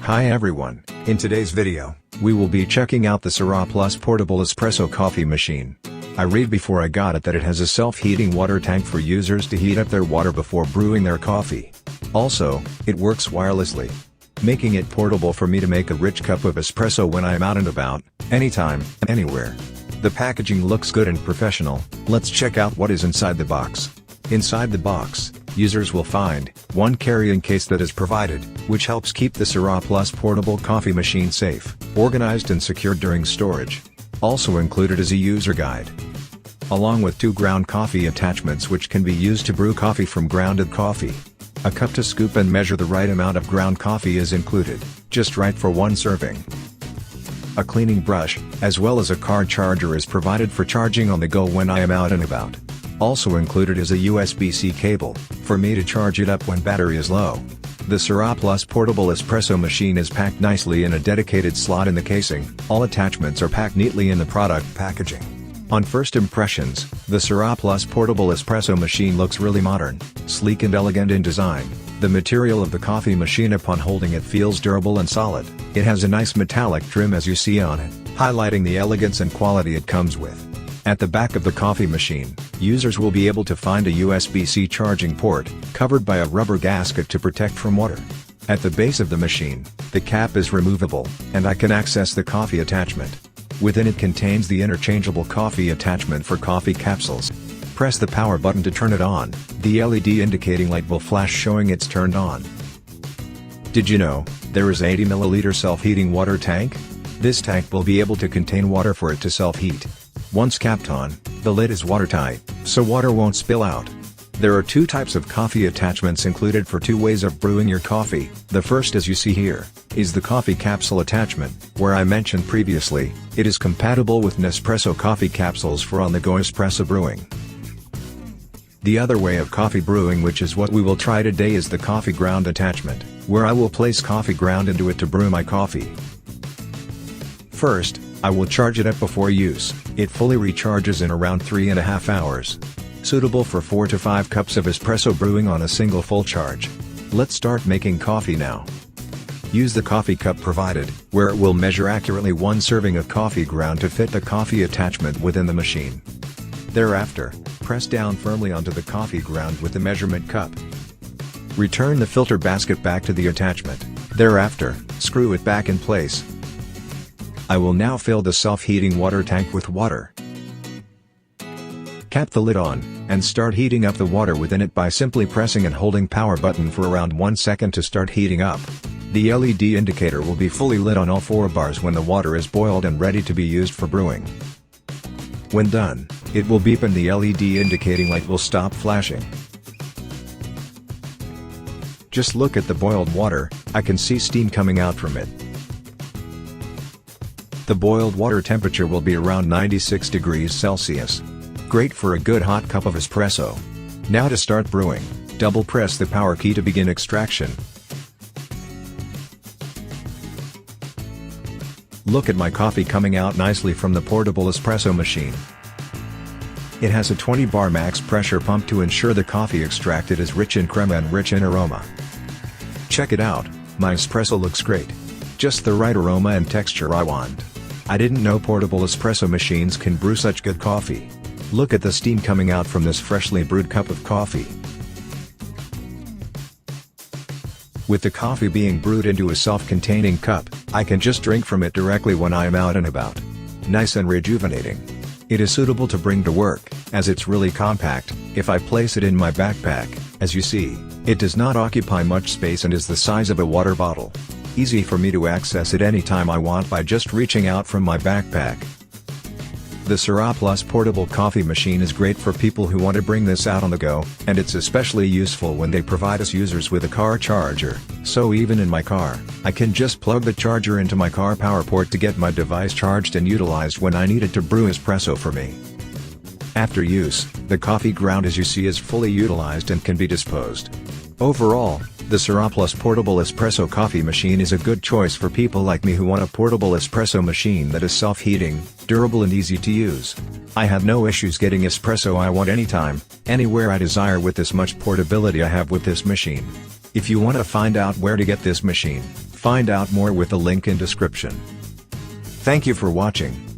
Hi everyone, in today's video, we will be checking out the Sarra Plus Portable Espresso Coffee Machine. I read before I got it that it has a self-heating water tank for users to heat up their water before brewing their coffee. Also, it works wirelessly, making it portable for me to make a rich cup of espresso when I am out and about, anytime, anywhere. The packaging looks good and professional. Let's check out what is inside the box. Inside the box, users will find one carrying case that is provided, which helps keep the Sarra Plus portable coffee machine safe, organized and secured during storage. Also included is a user guide, along with 2 ground coffee attachments which can be used to brew coffee from grounded coffee. A cup to scoop and measure the right amount of ground coffee is included, just right for one serving. A cleaning brush, as well as a car charger is provided for charging on the go when I am out and about. Also included is a USB-C cable, for me to charge it up when battery is low. The Sarra Plus portable espresso machine is packed nicely in a dedicated slot in the casing. All attachments are packed neatly in the product packaging. On first impressions, the Sarra Plus portable espresso machine looks really modern, sleek and elegant in design. The material of the coffee machine upon holding it feels durable and solid. It has a nice metallic trim as you see on it, highlighting the elegance and quality it comes with. At the back of the coffee machine, users will be able to find a USB-C charging port, covered by a rubber gasket to protect from water. At the base of the machine, the cap is removable, and I can access the coffee attachment. Within it contains the interchangeable coffee attachment for coffee capsules. Press the power button to turn it on, the LED indicating light will flash showing it's turned on. Did you know, there is an 80 ml self-heating water tank? This tank will be able to contain water for it to self-heat. Once capped on, the lid is watertight, so water won't spill out. There are 2 types of coffee attachments included for 2 ways of brewing your coffee. The first, as you see here, is the coffee capsule attachment, where I mentioned previously, it is compatible with Nespresso coffee capsules for on-the-go espresso brewing. The other way of coffee brewing, which is what we will try today, is the coffee ground attachment, where I will place coffee ground into it to brew my coffee. First, I will charge it up before use. It fully recharges in around 3.5 hours. Suitable for 4 to 5 cups of espresso brewing on a single full charge. Let's start making coffee now. Use the coffee cup provided, where it will measure accurately 1 serving of coffee ground to fit the coffee attachment within the machine. Thereafter, press down firmly onto the coffee ground with the measurement cup. Return the filter basket back to the attachment. Thereafter, screw it back in place. I will now fill the self-heating water tank with water. Cap the lid on, and start heating up the water within it by simply pressing and holding power button for around 1 second to start heating up. The LED indicator will be fully lit on all 4 bars when the water is boiled and ready to be used for brewing. When done, it will beep and the LED indicating light will stop flashing. Just look at the boiled water, I can see steam coming out from it. The boiled water temperature will be around 96 degrees Celsius. Great for a good hot cup of espresso. Now to start brewing, double press the power key to begin extraction. Look at my coffee coming out nicely from the portable espresso machine. It has a 20 bar max pressure pump to ensure the coffee extracted is rich in crema and rich in aroma. Check it out, my espresso looks great. Just the right aroma and texture I want. I didn't know portable espresso machines can brew such good coffee. Look at the steam coming out from this freshly brewed cup of coffee. With the coffee being brewed into a self-containing cup, I can just drink from it directly when I am out and about. Nice and rejuvenating. It is suitable to bring to work, as it's really compact. If I place it in my backpack, as you see, it does not occupy much space and is the size of a water bottle. Easy for me to access it anytime I want by just reaching out from my backpack. The Sarra Plus portable coffee machine is great for people who want to bring this out on the go, and it's especially useful when they provide us users with a car charger, so even in my car, I can just plug the charger into my car power port to get my device charged and utilized when I need it to brew espresso for me. After use, the coffee ground as you see is fully utilized and can be disposed. Overall, the Sarra Plus portable espresso coffee machine is a good choice for people like me who want a portable espresso machine that is self-heating, durable and easy to use. I have no issues getting espresso I want anytime, anywhere I desire with this much portability I have with this machine. If you want to find out where to get this machine, Find out more with the link in description. Thank you for watching.